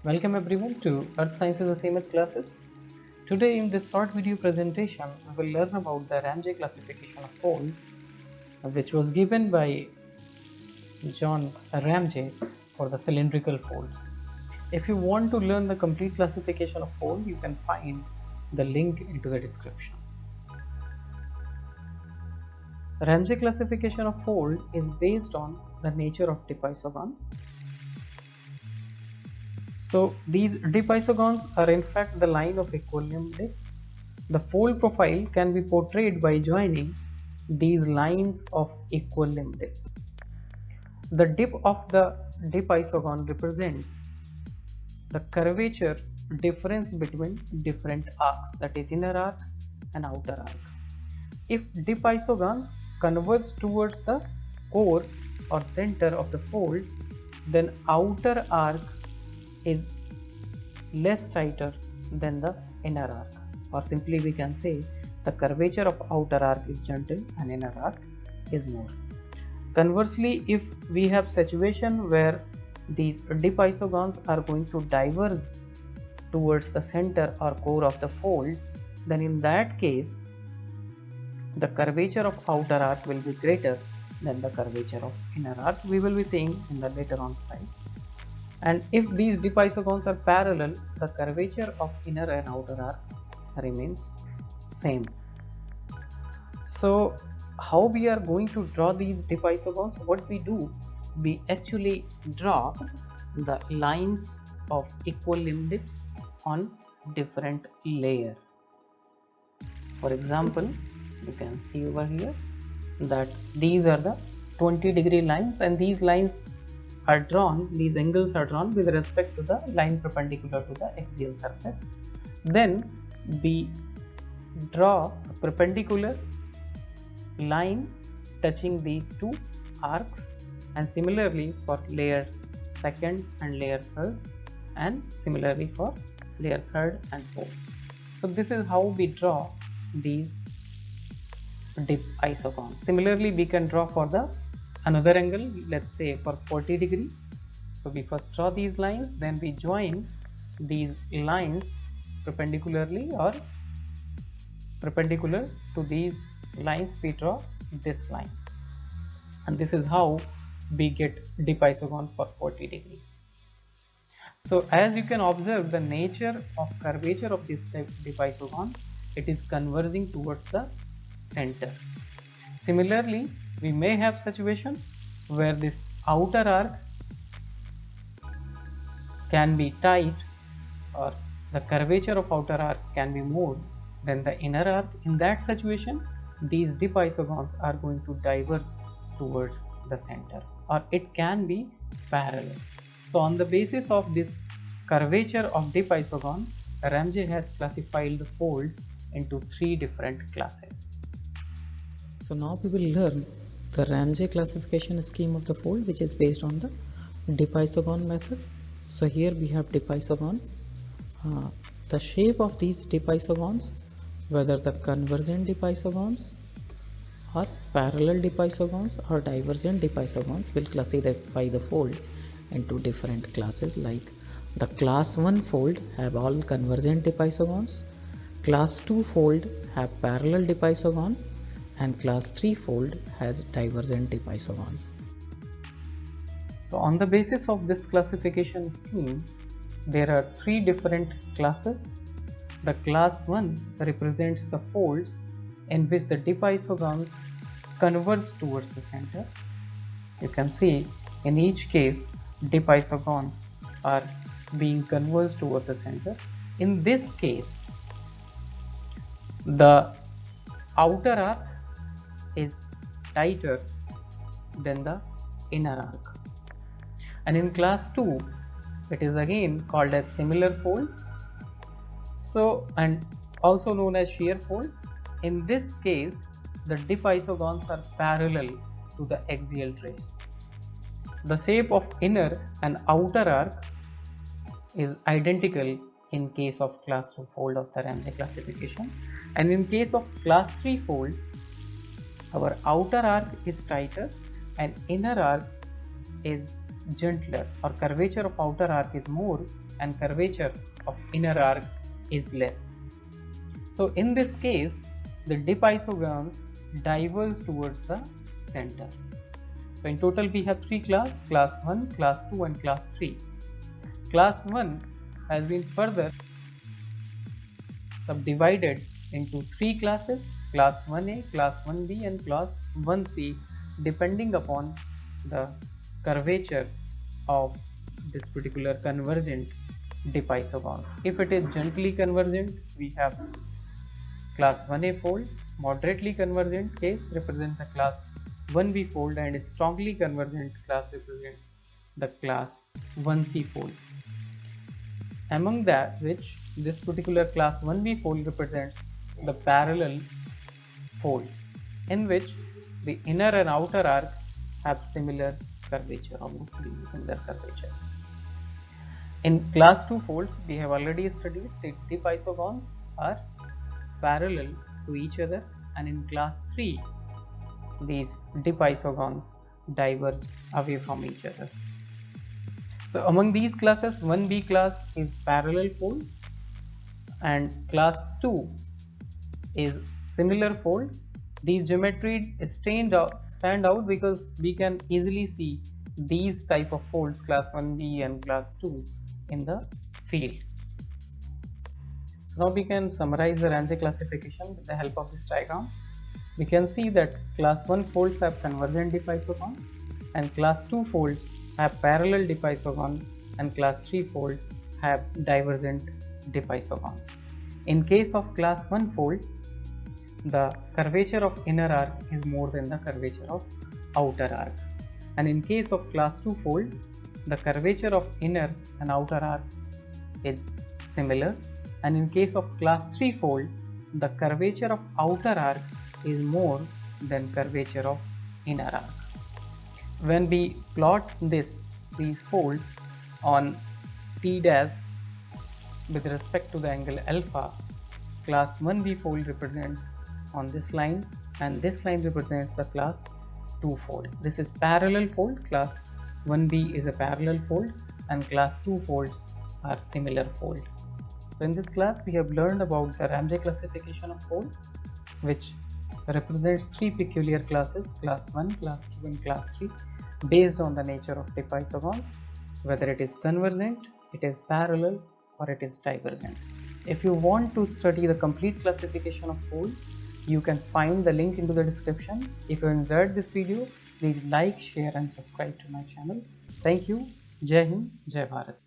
Welcome everyone to Earth Sciences Assignment classes. Today in this short video presentation, we will learn about the Ramsey classification of fold, which was given by John Ramsey for the cylindrical folds. If you want to learn the complete classification of fold, you can find the link into the description. Ramsey classification of fold is based on the nature of dip isogon. So these dip isogons are in fact the line of equilibrium dips. The fold profile can be portrayed by joining these lines of equilibrium dips. The dip of the dip isogon represents the curvature difference between different arcs, that is inner arc and outer arc. If dip isogons converge towards the core or center of the fold, then outer arc is less tighter than the inner arc, or simply we can say the curvature of outer arc is gentle and inner arc is more. Conversely, if we have situation where these dip isogons are going to diverge towards the center or core of the fold, then in that case the curvature of outer arc will be greater than the curvature of inner arc. We will be seeing in the later on slides. And if these dip isogons are parallel, the curvature of inner and outer arc remains same. So how we are going to draw these dip isogons? What we do, we actually draw the lines of equilibrium dips on different layers. For example, you can see over here that these are the 20-degree lines, and these lines are drawn, these angles are drawn with respect to the line perpendicular to the axial surface. Then we draw a perpendicular line touching these two arcs, and similarly for layer second and layer third, and similarly for layer third and fourth. So this is how we draw these dip isogons. Similarly, we can draw for the another angle, let's say for 40 degree. So we first draw these lines, then we join these lines perpendicularly, or perpendicular to these lines we draw these lines, and this is how we get dip isogon for 40 degree. So as you can observe, the nature of curvature of this dip isogon, it is converging towards the center. Similarly, we may have situation where this outer arc can be tight, or the curvature of outer arc can be more than the inner arc. In that situation, these dip isogons are going to diverge towards the center, or it can be parallel. So on the basis of this curvature of dip isogon, Ramsey has classified the fold into 3 different classes. So now we will learn the Ramsey classification scheme of the fold, which is based on the dip isogon method. So here we have dip isogon. The shape of these dip isogons, whether the convergent dip isogons or parallel dip isogons or divergent dip isogons, will classify the fold into different classes. Like the class 1 fold have all convergent dip isogons, class 2 fold have parallel dip isogon, and class 3 fold has divergent dip isogon. So on the basis of this classification scheme, there are 3 different classes. The class 1 represents the folds in which the dip isogons converge towards the center. You can see in each case dip isogons are being converged toward the center. In this case, the outer arc is tighter than the inner arc, and in class 2 it is again called as similar fold, so, and also known as shear fold. In this case, the dip isogons are parallel to the axial trace. The shape of inner and outer arc is identical in case of class 2 fold of the Ramsey classification, and in case of class 3 fold, our outer arc is tighter and inner arc is gentler, or curvature of outer arc is more and curvature of inner arc is less. So in this case, the dip isogons diverge towards the center. So in total we have three classes: class 1, class 2 and class 3. Class 1 has been further subdivided into three classes: class 1A, class 1B and class 1C, depending upon the curvature of this particular convergent dip isogons. If it is gently convergent, we have class 1A fold. Moderately convergent case represents the class 1B fold, and strongly convergent class represents the class 1C fold. Among that which this particular class 1B fold represents the parallel folds, in which the inner and outer arc have similar curvature, almost similar curvature. In class 2 folds, we have already studied the dip isogons are parallel to each other, and in class 3 these dip isogons diverge away from each other. So among these classes, 1B class is parallel fold and class 2 is similar fold. These geometry stand out because we can easily see these type of folds, class 1B and class 2, in the field. So now we can summarize the Ramsey classification with the help of this diagram. We can see that class 1 folds have convergent dip isogon, and class 2 folds have parallel dip isogon, and class 3 fold have divergent dip isogons. In case of class 1 fold, the curvature of inner arc is more than the curvature of outer arc, and in case of class 2 fold, the curvature of inner and outer arc is similar, and in case of class 3 fold, the curvature of outer arc is more than curvature of inner arc. When we plot these folds on T dash with respect to the angle alpha, class 1B fold represents on this line, and this line represents the class 2 fold. This is parallel fold. Class 1B is a parallel fold and class 2 folds are similar fold. So in this class we have learned about the Ramsey classification of fold, which represents three peculiar classes: class 1, class 2 and class 3, based on the nature of dip isogons, whether it is convergent, it is parallel or it is divergent. If you want to study the complete classification of fold, you can find the link into the description. If you enjoyed this video, please like, share and subscribe to my channel. Thank you. Jai Hind, Jai Bharat.